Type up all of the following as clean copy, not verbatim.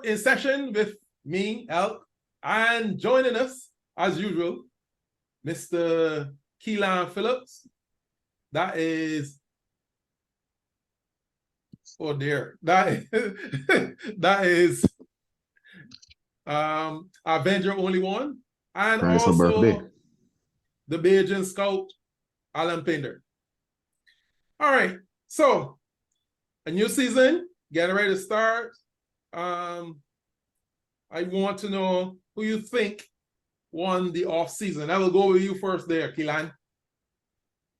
We're in session with me, Elk, and joining us, as usual, Mr. Keelan Phillips. That is, oh dear, that is Avenger only one, and also the Bajan Scout Alan Pinder. All right, so a new season, getting ready to start. I want to know who you think won the off season. I will go with you first there, Keelan.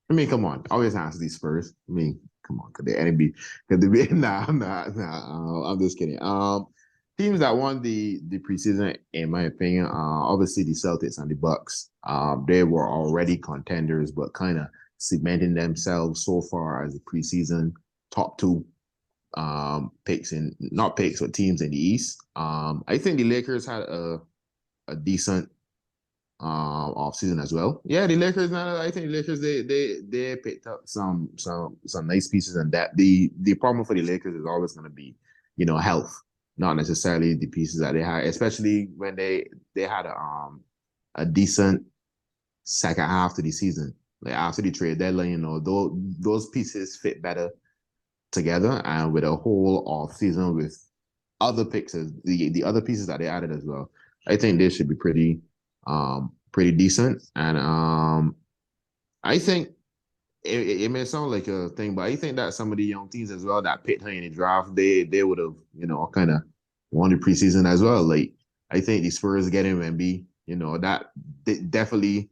I mean, come on. Always answer these first. I mean, come on. Could they be? Nah, I'm just kidding. Teams that won the preseason, in my opinion, obviously the Celtics and the Bucks. They were already contenders, but kind of cementing themselves so far as the preseason top two teams in the East. I think the Lakers had a decent off season as well. Yeah, the Lakers. I think the Lakers they picked up some nice pieces, and that the problem for the Lakers is always going to be, health, not necessarily the pieces that they had, especially when they had a decent second half to the season. Like after the trade deadline, those pieces fit better together, and with a whole off season with other picks, the other pieces that they added as well, I think they should be pretty decent. And I think it may sound like a thing, but I think that some of the young teams as well that picked high in the draft, they would have, kind of won the preseason as well. Like I think the Spurs getting Wemby, that definitely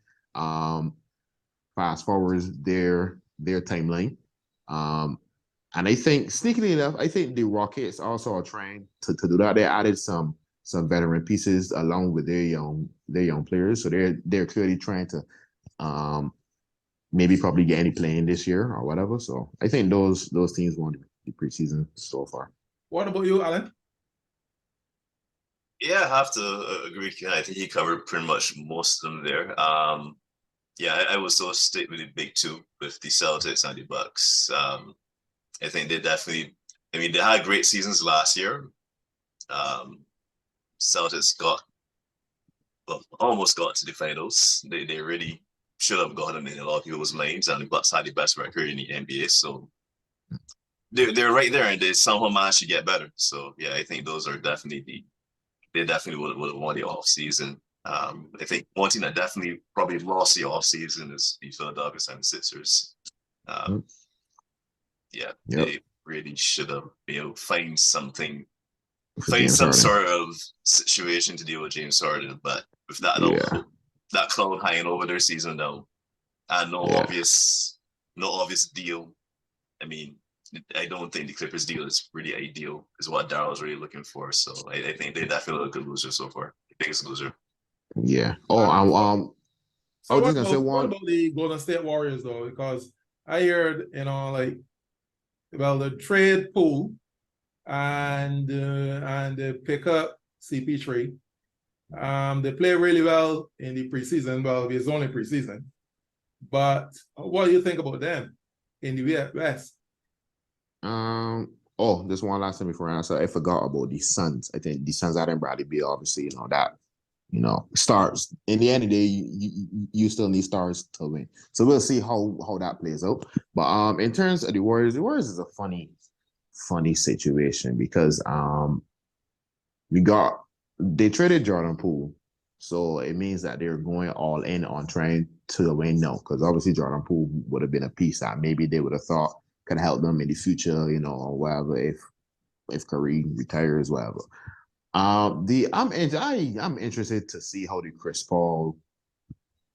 fast forwards their timeline. And I think, sneakily enough, I think the Rockets also are trying to do that. They added some veteran pieces along with their young players, so they're clearly trying to maybe probably get any playing this year or whatever. So I think those teams won the preseason so far. What about you, Alan? Yeah, I have to agree. I think he covered pretty much most of them there. Yeah, I was so stick with the big two with the Celtics and the Bucks. I think they definitely. I mean, they had great seasons last year. Celtics almost got to the finals. They really should have gotten in a lot of people's minds, and the Bucks had the best record in the NBA. So they're right there, and they somehow managed to get better. So yeah, I think those are definitely they definitely would have won the off season. I think one team that definitely probably lost the off season is the Philadelphia 76ers. Yeah, yep. They really should have find some sort of situation to deal with James Harden, but with that that cloud hanging over their season now, and no obvious deal. I mean, I don't think the Clippers deal is really ideal, is what Daryl's really looking for. So I think they definitely look a good loser so far, the biggest loser. Yeah. So what about the Golden State Warriors though? Because I heard, the trade pool and they pick up CP3. They play really well in the preseason. Well, it's only preseason. But what do you think about them in the West? There's one last thing before I answer. I forgot about the Suns. I think the Suns added Bradley Beal, obviously, that stars. In the end of the day, you still need stars to win. So we'll see how that plays out. But in terms of the Warriors is a funny situation because they traded Jordan Poole, so it means that they're going all in on trying to win now, because obviously Jordan Poole would have been a piece that maybe they would have thought could help them in the future, or whatever, if Curry retires, whatever. I'm interested to see how the Chris Paul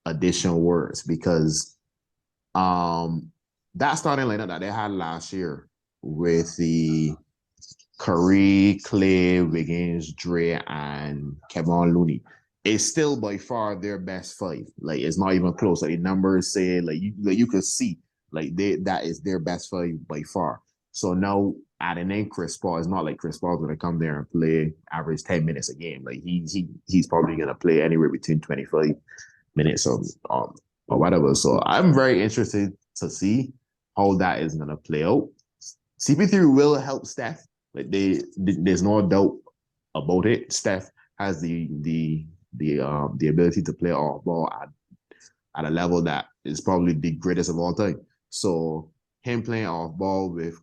addition works, because that starting lineup that they had last year with the Curry, Clay, Wiggins, Dre, and Kevon Looney is still by far their best five. Like, it's not even close. Like, the numbers say, you could see, that is their best five by far. So now adding in Chris Paul, it's not like Chris Paul's gonna come there and play average 10 minutes a game. Like, he's probably gonna play anywhere between 25 minutes or whatever. So I'm very interested to see how that is gonna play out. CP3 will help Steph. Like, there's no doubt about it. Steph has the ability to play off ball at a level that is probably the greatest of all time. So him playing off ball with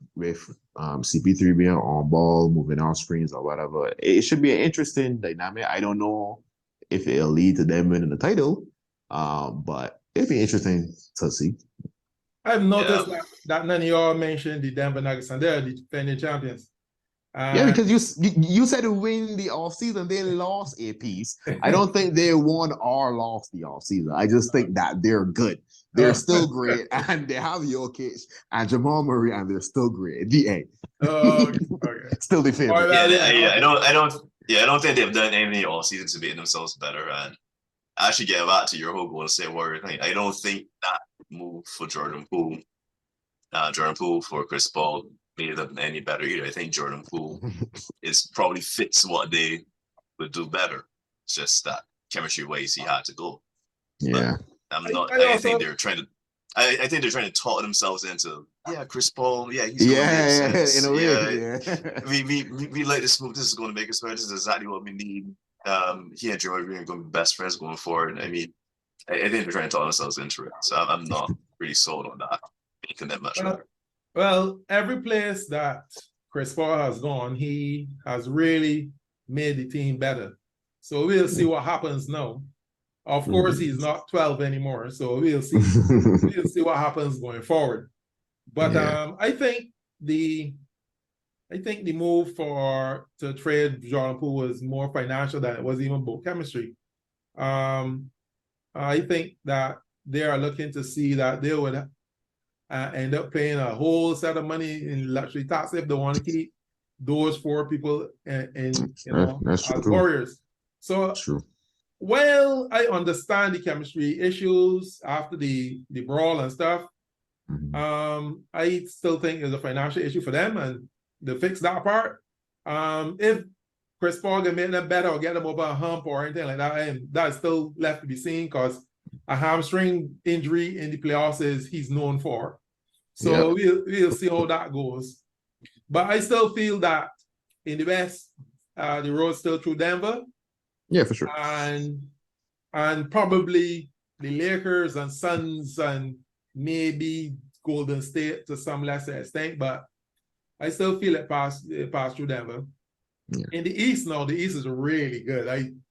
CP3 being on ball, moving off screens or whatever, it should be an interesting dynamic. I don't know if it'll lead to them winning the title, but it'd be interesting to see. I've noticed that none of y'all mentioned the Denver Nuggets, and they're the defending champions. Yeah, because you said to win the offseason, they lost a piece. I don't think they won or lost the offseason. I just think that they're good. They're still great, and they have Jokic and Jamal Murray, and they're still great. Okay. Still the favorite. I don't think they've done anything all season to make themselves better. And actually, get back to your whole Golden State Warrior thing. I don't think that move for Jordan Poole for Chris Paul made them any better either. I think Jordan Poole probably fits what they would do better. It's just that chemistry ways he had to go. Yeah, but I think they're trying to. I think they're trying to talk themselves into Chris Paul. He's going to make sense. In a way, we like this move. This is going to make us better. This is exactly what we need. He and Jamal Green are going to be best friends going forward. I mean, I think they're trying to talk themselves into it. So I'm not really sold on that making them much better. Well, every place that Chris Paul has gone, he has really made the team better. So we'll see what happens now. Of course, he's not 12 anymore, so we'll see. We'll see what happens going forward. But I think the move to trade Jordan Poole was more financial than it was even about chemistry. I think that they are looking to see that they would end up paying a whole set of money in luxury tax if they want to keep those 4 people as Warriors. So, well, I understand the chemistry issues after the brawl and stuff. I still think it's a financial issue for them, and to fix that part. If Chris Paul can make them better or get them over a hump or anything like that, and that's still left to be seen, because a hamstring injury in the playoffs is he's known for. So we'll see how that goes. But I still feel that in the West, the road's still through Denver. Yeah, for sure. And probably the Lakers and Suns and maybe Golden State to some lesser extent, but I still feel it passed through Denver. Yeah. In the East now, the East is really good. I'm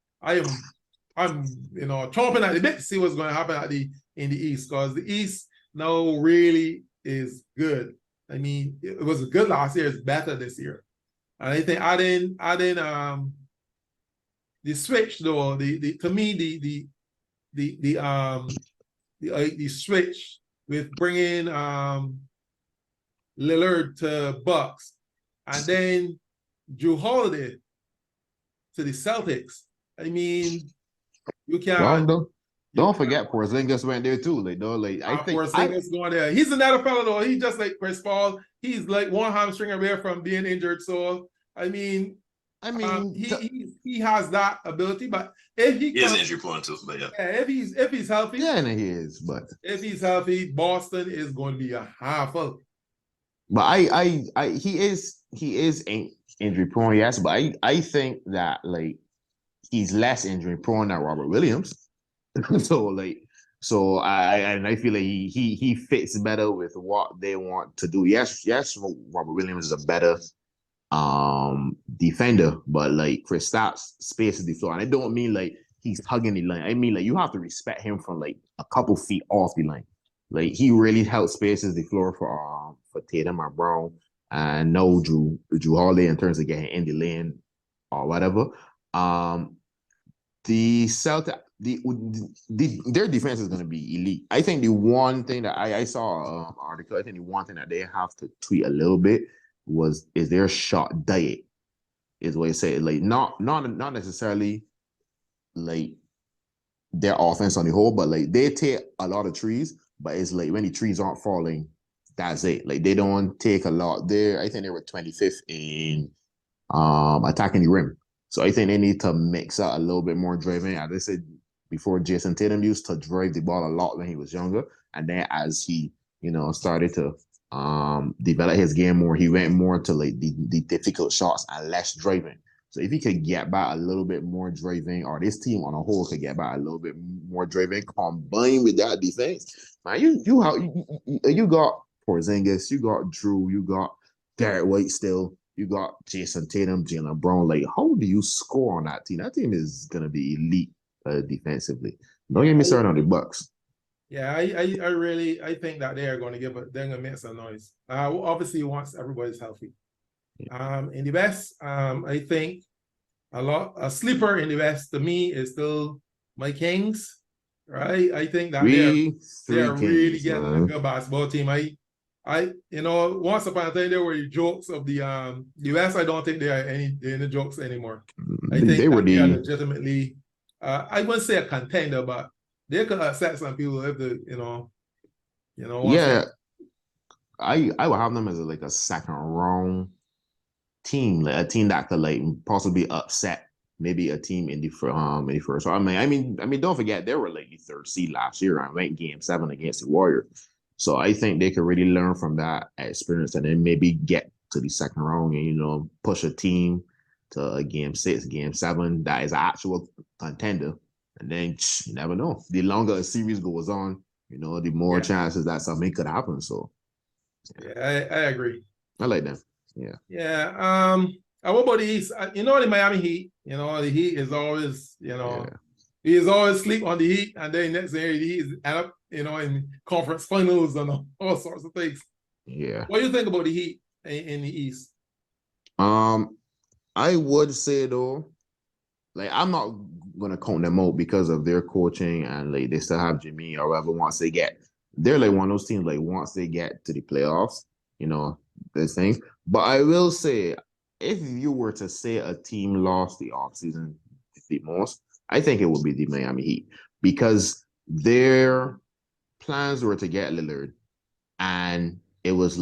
chomping at the bit to see what's going to happen in the East, because the East now really is good. I mean, it was good last year. It's better this year, and I think adding the switch though, the switch with bringing Lillard to Bucks and then Drew Holiday to the Celtics. I mean, you can't. Well, don't forget Porzingis went there too. I think Porzingis going there. He's another fellow though. He's just like Chris Paul. He's like one hamstring away from being injured. So I mean, he has that ability, but if he is injury prone too. But if he's healthy, and he is. But if he's healthy, Boston is going to be a half up. But he is injury prone, yes. But I think that he's less injury prone than Robert Williams. So I feel like he fits better with what they want to do. Yes, Robert Williams is a better defender, but Kristaps spaces the floor. And I don't mean he's hugging the line. I mean you have to respect him from a couple feet off the line. He really helps spaces the floor for Tatum or Brown, and no Drew Holiday in terms of getting in the lane or whatever. The Celtics, their defense is going to be elite. I think the one thing that I saw an article, I think the one thing that they have to tweak a little bit is their shot diet. Is what I say. Not necessarily their offense on the whole, but they take a lot of trees, but it's when the trees aren't falling, that's it. They don't take a lot. I think they were 25th in attacking the rim. So I think they need to mix up a little bit more driving. As I said before, Jason Tatum used to drive the ball a lot when he was younger. And then as he, started to develop his game more, he went more to the difficult shots and less driving. So if he could get back a little bit more driving, or this team on a whole could get back a little bit more driving, combined with that defense, man, you got Porzingis, you got Drew, you got Derek White still, you got Jason Tatum, Jalen Brown. Like, how do you score on that team? That team is gonna be elite defensively. Don't get me started on the Bucks. Yeah, I think that they are going to they're going to make some noise. Obviously, once everybody's healthy. In the West, I think a sleeper in the West to me is still my Kings, right? I think that they're really getting a good basketball team. Once upon a time there were jokes of the West. I don't think they're any jokes anymore. I think they are legitimately, I wouldn't say a contender, but they could upset some people if yeah. I would have them as a second round team, like a team that could possibly upset maybe a team in the first. So I mean, don't forget they were the third seed last year and went Game 7 against the Warriors. So I think they could really learn from that experience and then maybe get to the second round and push a team to a Game 6, Game 7 that is an actual contender. And then you never know. The longer a series goes on, the more chances that something could happen. So yeah, I agree. I like them. Yeah. Yeah. What about the East? The Miami Heat. The Heat is always, he is always sleep on the Heat, and then next year the Heat end up, in conference finals and all sorts of things. Yeah. What do you think about the Heat in the East? I would say though, I'm not gonna count them out because of their coaching and they still have Jimmy or whatever. They're one of those teams once they get to the playoffs, this thing. But I will say, if you were to say a team lost the offseason the most, I think it would be the Miami Heat because their plans were to get Lillard, and it was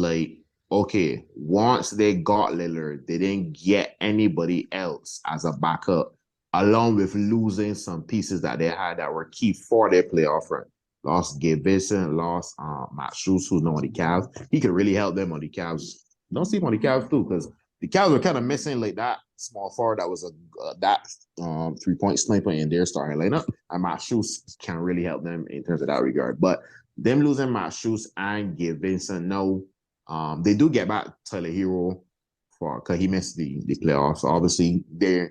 okay, once they got Lillard, they didn't get anybody else as a backup, along with losing some pieces that they had that were key for their playoff run. Lost Gabe Vincent, lost Matt Strus, who's on the Cavs. He could really help them on the Cavs. Don't sleep on the Cavs too, because the Cavs were kind of missing that small forward that was that 3-point sniper in their starting lineup, and Matt Strus can really help them in terms of that regard. But them losing Matt Strus and Gabe Vincent, no, they do get back Tyler Hero because he missed the playoffs. So obviously, they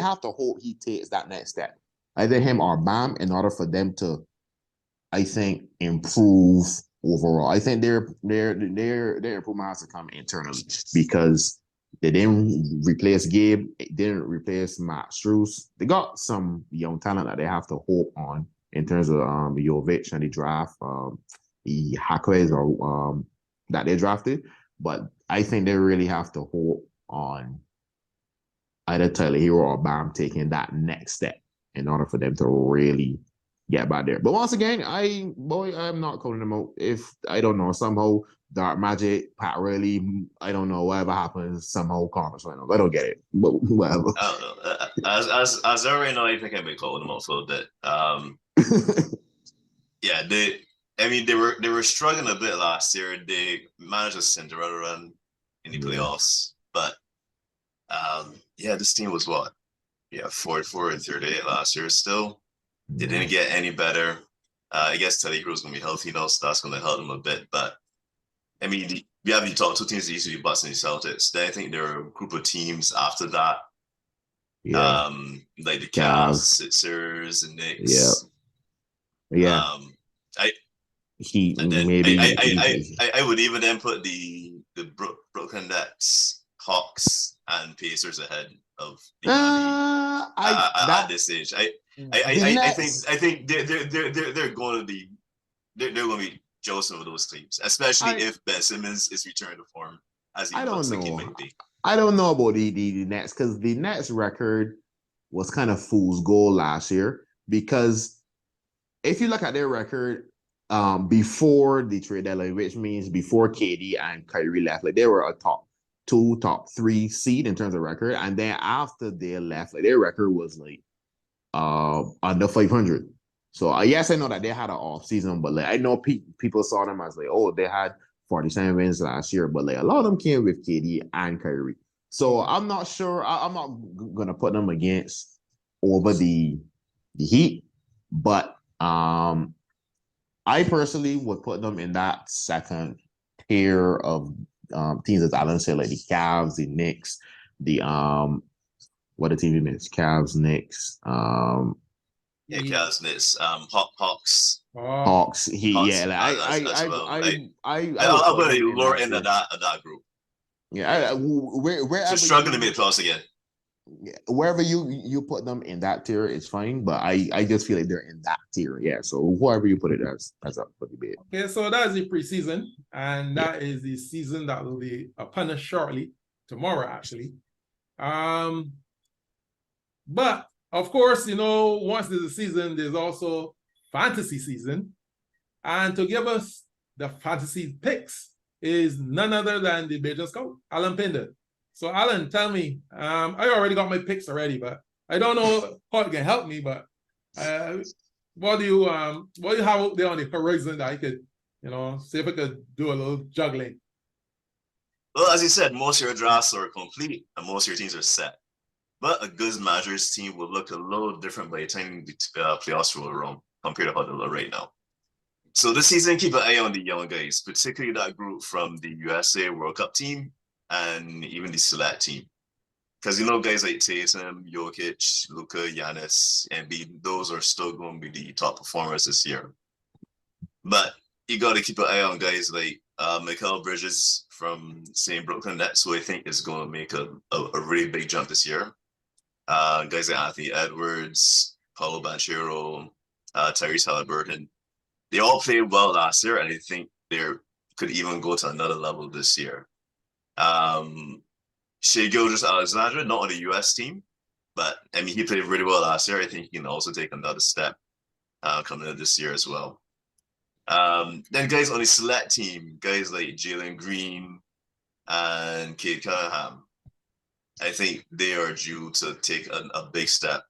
have to hope he takes that next step, either him or Bam, in order for them to, I think, improve overall. I think their improvement has to come internally because they didn't replace Gabe, didn't replace Matt Strus. They got some young talent that they have to hope on in terms of Jovic and the draft, the Hackways or that they drafted. But I think they really have to hope on either Tyler Hero or Bam taking that next step in order for them to really get back there. But once again, I'm not calling them out. If I don't know, somehow Dark Magic, Pat Riley, I don't know, whatever happens, somehow conference finals. I don't get it, but whatever. I don't know. As I already know, I think I've been calling them out for a bit. Yeah, they were struggling a bit last year. They managed a Cinderella run in the playoffs, but this team was 44 and 38 last year. Still, they didn't get any better. I guess Teddy Cruz gonna be healthy now, so that's gonna help them a bit. But I mean, we have you talk two teams that used to be Bucks and the Celtics. Then I think there are a group of teams after that. Yeah. Like the Cavs, Sixers, and Knicks. Yeah. I would even then put the Brooklyn Nets, Hawks, and Pacers ahead of at this stage. I think they're going to be jealous of those teams, especially if Ben Simmons is returning to form as he looks like he might be. I don't know about the Nets because the Nets record was kind of fool's gold last year because if you look at their record before the trade deadline, which means before KD and Kyrie left, they were a top 2, top 3 seed in terms of record, and then after they left, their record was under 500. So yes, I know that they had an off season, but I know people saw them as they had 47 wins last year, but a lot of them came with KD and Kyrie. So I'm not sure. I'm not gonna put them against over the Heat, but I personally would put them in that second tier of teams, as Alan said, like the Cavs, the Knicks, the what a team you missed? Cavs, Knicks, Yeah, Cavs, Knicks, Hawks. Hawks. Hawks, Yeah, like, as well. I would I'll put put them a in lower that end tier. of that group. Yeah, wherever So struggling to make playoffs again. wherever you put them in that tier is fine, but I just feel like they're in that tier. Yeah, so whoever you put it as, that's up for debate. Okay, so that's the preseason, and that is the season that will be upon us shortly, tomorrow actually. But of course, you know, once there's a season, there's also fantasy season. And to give us the fantasy picks is none other than the Bajan Scout, Alan Pinder. So Alan, tell me, I already got my picks already, but I don't know how it can help me, but what do you have out there on the horizon that I could, you know, see if I could do a little juggling? Well, as you said, most of your drafts are complete and most of your teams are set. But a good manager's team will look a little different by the time the playoffs roll around compared to how they look right now. So this season, keep an eye on the young guys, particularly that group from the USA World Cup team and even the select team. Because you know, guys like Tatum, Jokic, Luka, Giannis, Embiid, those are still going to be the top performers this year. But you got to keep an eye on guys like Mikal Bridges from St. Brooklyn Nets, who I think is going to make a really big jump this year. Guys like Anthony Edwards, Paulo Banchero, Tyrese Halliburton. They all played well last year, and I think they could even go to another level this year. Shai Gilgeous-Alexander, not on the US team, but I mean, he played really well last year. I think he can also take another step coming in this year as well. Then guys on the select team, guys like Jalen Green and Cade Cunningham, I think they are due to take a big step,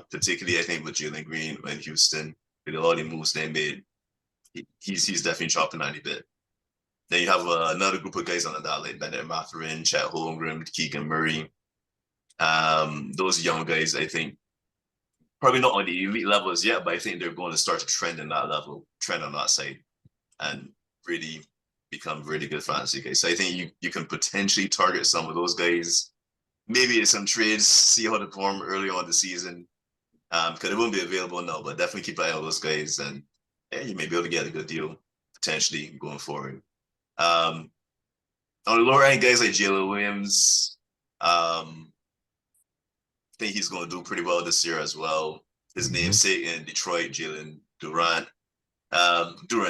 particularly I think with Jalen Green in Houston, with a lot of moves they made. He's definitely chopping on a bit. Then you have another group of guys on that, like Bennett Mathurin, Chet Holmgren, Keegan Murray. Those young guys, I think, probably not on the elite levels yet, but I think they're going to start to trend on that side, and really become really good fantasy guys. So I think you can potentially target some of those guys. Maybe in some trades, see how they perform early on the season, because it won't be available now, but definitely keep an eye on those guys, and you may be able to get a good deal potentially going forward. On the lower end, guys like Jalen Williams, I think he's going to do pretty well this year as well. His namesake in Detroit, Jalen Durant.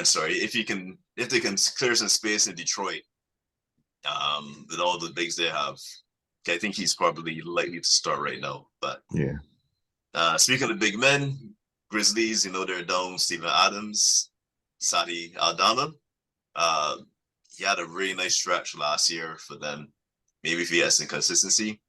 Sorry. If they can clear some space in Detroit, with all the bigs they have, I think he's probably likely to start right now. But speaking of big men, Grizzlies, you know, they're down Steven Adams, Sadi Aldama. He had a really nice stretch last year for them. Maybe if he has some consistency,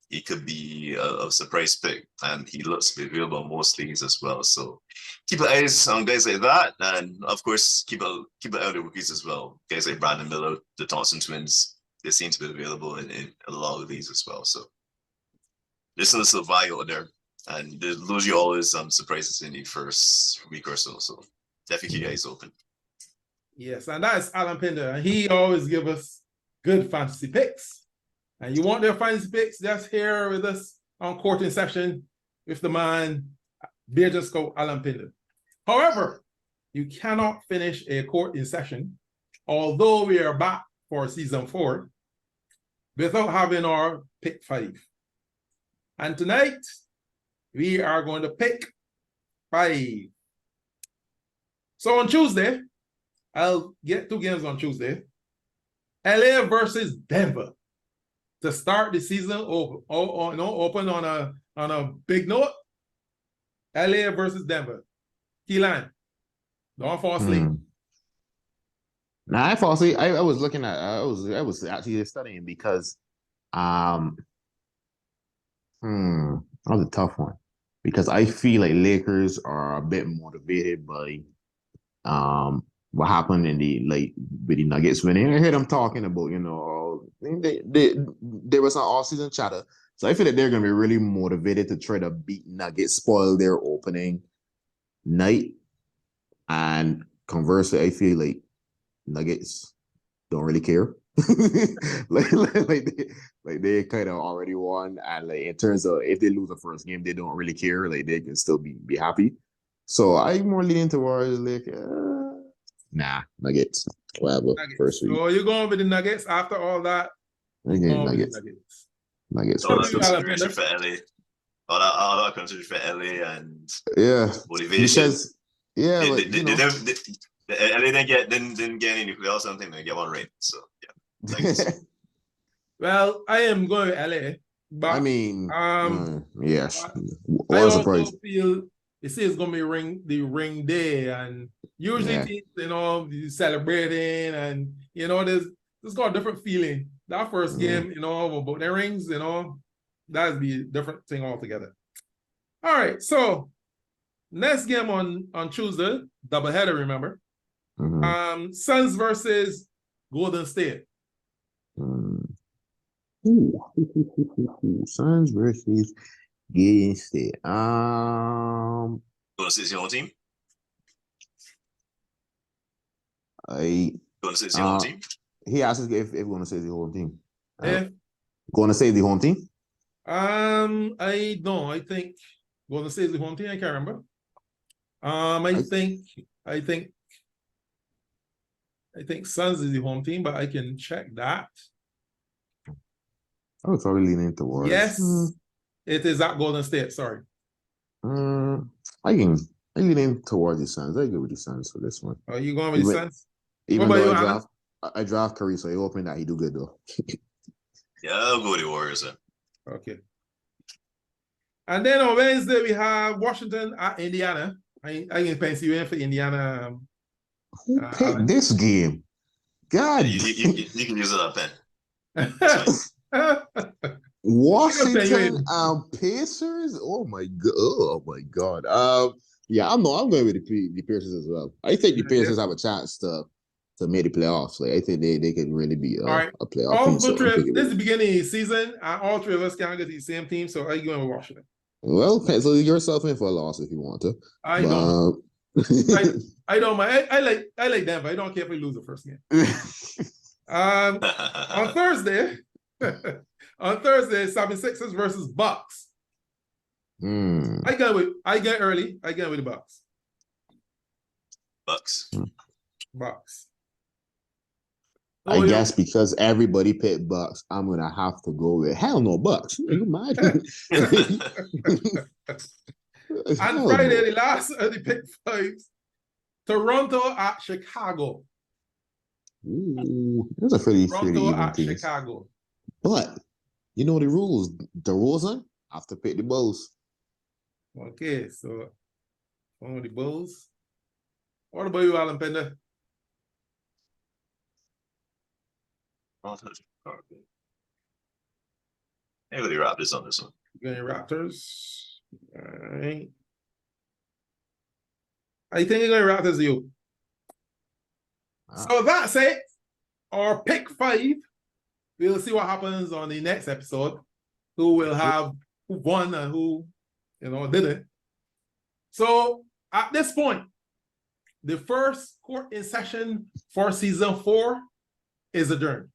he could be a surprise pick, and he looks to be available in most leagues as well. So keep an eye on guys like that, and of course keep an eye on the rookies as well. Guys like Brandon Miller, the Thompson twins, they seem to be available in a lot of these as well. So there's a little value out there, and there's usually always some surprises in the first week or so. So definitely keep your eyes open. Yes, and that's Alan Pinder, and he always give us good fantasy picks. And you want their fantasy picks, just here with us on Court in Session with the man, Bajan Scout Alan Pinder. However, you cannot finish a Court in Session, although we are back for season 4, without having our pick 5. And tonight, we are going to pick 5. So on Tuesday, I'll get 2 games on Tuesday. LA versus Denver to start the season open on a big note. LA versus Denver. Keelan, don't fall asleep. Nah, I fall asleep. I was looking at. I was actually studying because, that was a tough one, because I feel like Lakers are a bit motivated by, what happened in the with the Nuggets winning. I heard them talking about, there was an all-season chatter. So I feel that they're going to be really motivated to try to beat Nuggets, spoil their opening night. And conversely, I feel like Nuggets don't really care. like they kind of already won. And like in terms of if they lose the first game, they don't really care. Like they can still be happy. So I'm more leaning towards like Nuggets. Whatever. Nuggets. First week. So you're going with the Nuggets after all that? Nuggets. Nuggets. All that consideration for LA. All that consideration for LA and motivation. Because LA didn't get any nuclear or something. They get one ring. So yeah. Well, I am going with LA. But I mean, yes. I also feel it's gonna be the ring day, and usually teams, celebrating, and there's got a different feeling. That first game, about the rings, that'd be a different thing altogether. All right, so next game on Tuesday, doubleheader, remember? Suns versus Golden State. Suns versus Golden State. Golden State's your home team? Golden State's your home team? He asked if Golden State's the home team. Golden State the home team? I don't. I think Golden State is the home team. I can't remember. I think Suns is the home team, but I can check that. I was probably leaning towards. Yes, it is at Golden State. Sorry. I leaning towards the Suns. I go with the Suns for this one. Are you going with the Suns? Even though I draft Curry, so I'm hoping that he do good though. Yeah, I'll go with the Warriors then. Okay. And then on Wednesday we have Washington at Indiana. I can pencil you in for Indiana. Who picked this game? God, you can use it up then. Washington Pacers. Oh my god. I'm going with the Pacers as well. I think the Pacers have a chance to make the playoffs. Like I think they can really be a playoff team. So this is the beginning of the season. All three of us can't get the same team. So are you going with Washington? Well, pencil yourself in for a loss if you want to. I don't. I don't mind. I like Denver. I don't care if we lose the first game. On Thursday, 76ers versus Bucks. I get early. I get with the Bucks. Bucks. I guess because everybody picked Bucks, I'm gonna have to go with Bucks. You imagine? And Friday, the last of the pick fives, Toronto at Chicago. Ooh, that's a pretty even at team. Chicago. But you know the rules. The rules are have to pick the Bulls. Okay, so one with the Bulls. What about you, Alan Pinder? Maybe the Raptors on this one. Going Raptors. All right. I think you're going Raptors, you. So that's it. Our pick five. We'll see what happens on the next episode. Who will have who won and who didn't. So at this point, the first court in session for season 4 is adjourned.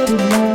Good morning.